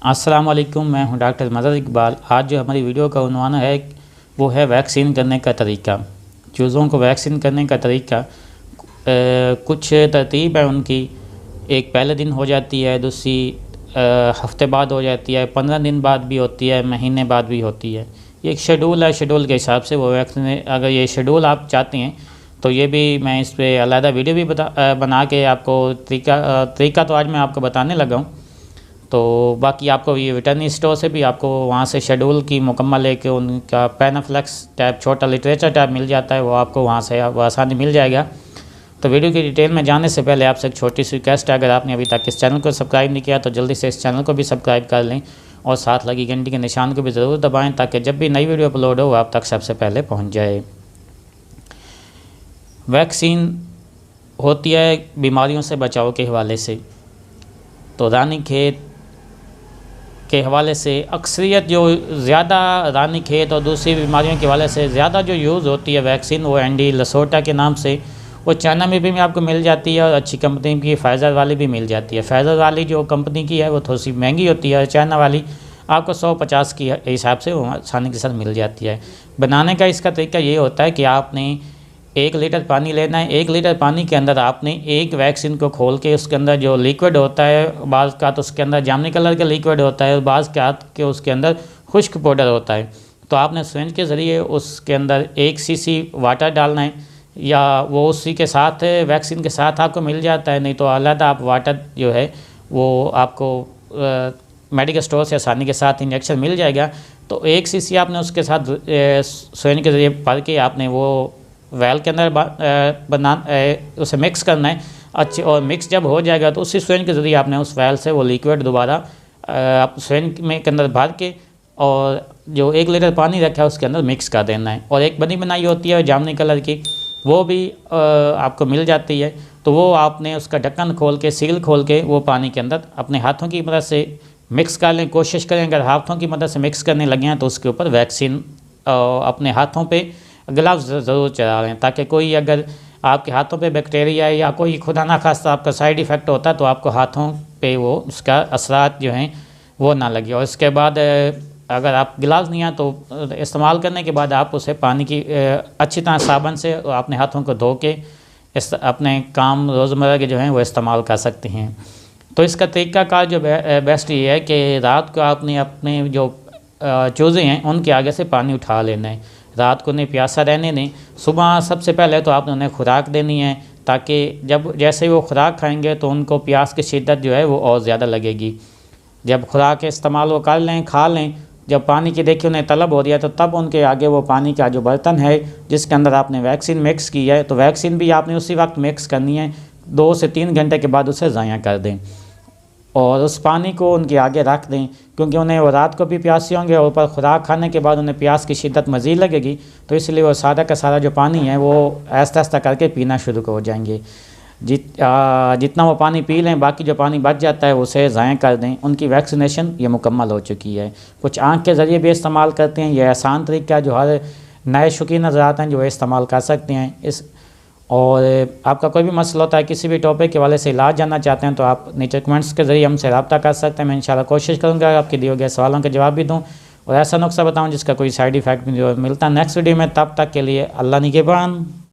अस्सलाम वालेकुम, मैं हूं डॉक्टर मदद इकबाल। आज जो हमारी वीडियो का उन्वान है वो है वैक्सीन करने का तरीका। चूज़ों को वैक्सीन करने का तरीका कुछ तरतीब है उनकी। एक पहले दिन हो जाती है, दूसरी हफ्ते बाद हो जाती है, 15 दिन बाद भी होती है, महीने बाद भी होती है। ये एक शेड्यूल है, शेड्यूल के हिसाब से वो वैक्सीन। अगर ये शेड्यूल आप चाहते हैं तो ये भी मैं इस पर अलहदा वीडियो भी बना के आपको तरीका तो आज मैं आपको बताने लगा हूँ। तो बाकी आपको ये वेटरनरी स्टोर से भी आपको वहाँ से शेड्यूल की मुकम्मल लेके उनका पैनाफ्लेक्स टैब, छोटा लिटरेचर टैब मिल जाता है, वो आपको वहाँ से आसानी मिल जाएगा। तो वीडियो की डिटेल में जाने से पहले आपसे एक छोटी सी रिक्वेस्ट है, अगर आपने अभी तक इस चैनल को सब्सक्राइब नहीं किया तो जल्दी से इस चैनल को भी सब्सक्राइब कर लें और साथ लगी घंटी के निशान को भी ज़रूर दबाएँ ताकि जब भी नई वीडियो अपलोड हो आप तक सबसे पहले पहुँच जाए। वैक्सीन होती है बीमारियों से बचाव के हवाले से। तो रानीखेत के हवाले से अक्सरियत जो ज़्यादा रानीखेत और दूसरी बीमारियों के हवाले से ज़्यादा जो यूज़ होती है वैक्सीन, वो एंडी लसोटा के नाम से, वो चाइना में भी आपको मिल जाती है और अच्छी कंपनी की फाइज़र वाली भी मिल जाती है। फाइज़र वाली जो कंपनी की है वो थोड़ी सी महंगी होती है, चाइना वाली आपको 150 की हिसाब से वो आसानी के साथ मिल जाती है। बनाने का इसका तरीका ये होता है कि आपने 1 लीटर पानी लेना है। 1 लीटर पानी के अंदर आपने एक वैक्सीन को खोल के उसके अंदर जो लिक्विड होता है, बाज़ का तो उसके अंदर जामुनी कलर का लिक्विड होता है, बाज़ के उसके अंदर खुश्क पाउडर होता है। तो आपने सिरिंज के ज़रिए उसके अंदर 1 सीसी वाटर डालना है, या वो उसी के साथ वैक्सीन के साथ आपको मिल जाता है, नहीं तो अलग आप वाटर जो है वो आपको मेडिकल स्टोर से आसानी के साथ इंजेक्शन मिल जाएगा। तो 1 सीसी आपने उसके साथ सिरिंज के ज़रिए भर के आपने वो वेल के अंदर उसे मिक्स करना है अच्छे। और मिक्स जब हो जाएगा तो उसी सिरिंज के ज़रिए आपने उस वेल से वो लिक्विड दोबारा सिरिंज में के अंदर भर के और जो 1 लीटर पानी रखा है उसके अंदर मिक्स कर देना है। और एक बनी बनाई होती है जामुनी कलर की, वो भी आपको मिल जाती है। तो वो आपने उसका ढक्कन खोल के, सील खोल के वो पानी के अंदर अपने हाथों की मदद से मिक्स कर लें। कोशिश करें अगर हाथों की मदद से मिक्स करने लगे हैं तो उसके ऊपर वैक्सीन अपने हाथों पे ग्लव्स ज़रूर चला लें, ताकि कोई अगर आपके हाथों पे बैक्टीरिया या कोई खुदा ना खास्ता आपका साइड इफ़ेक्ट होता है तो आपको हाथों पे वो उसका असरात जो हैं वो ना लगे। और इसके बाद अगर आप गिलास नहीं हैं तो इस्तेमाल करने के बाद आप उसे पानी की अच्छी तरह साबुन से अपने हाथों को धो के अपने काम रोज़मर्रा के जो हैं वो इस्तेमाल कर सकते हैं। तो इसका तरीक़ाकार जो बेस्ट ये है कि रात को आपने अपने जो चूज़े हैं उनके आगे से पानी उठा लेना है, रात को उन्हें प्यासा रहने दें। सुबह सबसे पहले तो आपने उन्हें खुराक देनी है, ताकि जब जैसे वो खुराक खाएंगे तो उनको प्यास की शिद्दत जो है वो और ज़्यादा लगेगी। जब खुराक के इस्तेमाल वो कर लें, खा लें, जब पानी की देखिए उन्हें तलब हो रही है तो तब उनके आगे वो पानी का जो बर्तन है जिसके अंदर आपने वैक्सीन मिक्स की है, तो वैक्सीन भी आपने उसी वक्त मिक्स करनी है। 2 से 3 घंटे के बाद उसे ज़ाया कर दें और उस पानी को उनके आगे रख दें, क्योंकि उन्हें वो रात को भी प्यासे होंगे और ऊपर खुराक खाने के बाद उन्हें प्यास की शिद्दत मज़ीद लगेगी। तो इसलिए वो सारा का सारा जो पानी है वो आहिस्ता आहिस्ता करके पीना शुरू हो जाएंगे। जितना वो पानी पी लें, बाकी जो पानी बच जाता है उसे ज़ाया कर दें। उनकी वैक्सीनेशन ये मुकम्मल हो चुकी है। कुछ आँख के ज़रिए भी इस्तेमाल करते हैं, यह आसान तरीका जो हर नए शौकीन नज़र आते हैं जो इस्तेमाल कर सकते हैं। और आपका कोई भी मसला होता है, किसी भी टॉपिक के वाले से इलाज जानना चाहते हैं तो आप नीचे कमेंट्स के ज़रिए हमसे रब्ता कर सकते हैं। मैं इंशाल्लाह कोशिश करूँगा आपके दिए गए सवालों के जवाब भी दूँ और ऐसा नुस्खा बताऊँ जिसका कोई साइड इफ़ेक्ट भी मिलता है नेक्स्ट वीडियो में। तब तक के लिए अल्लाह निगहबान।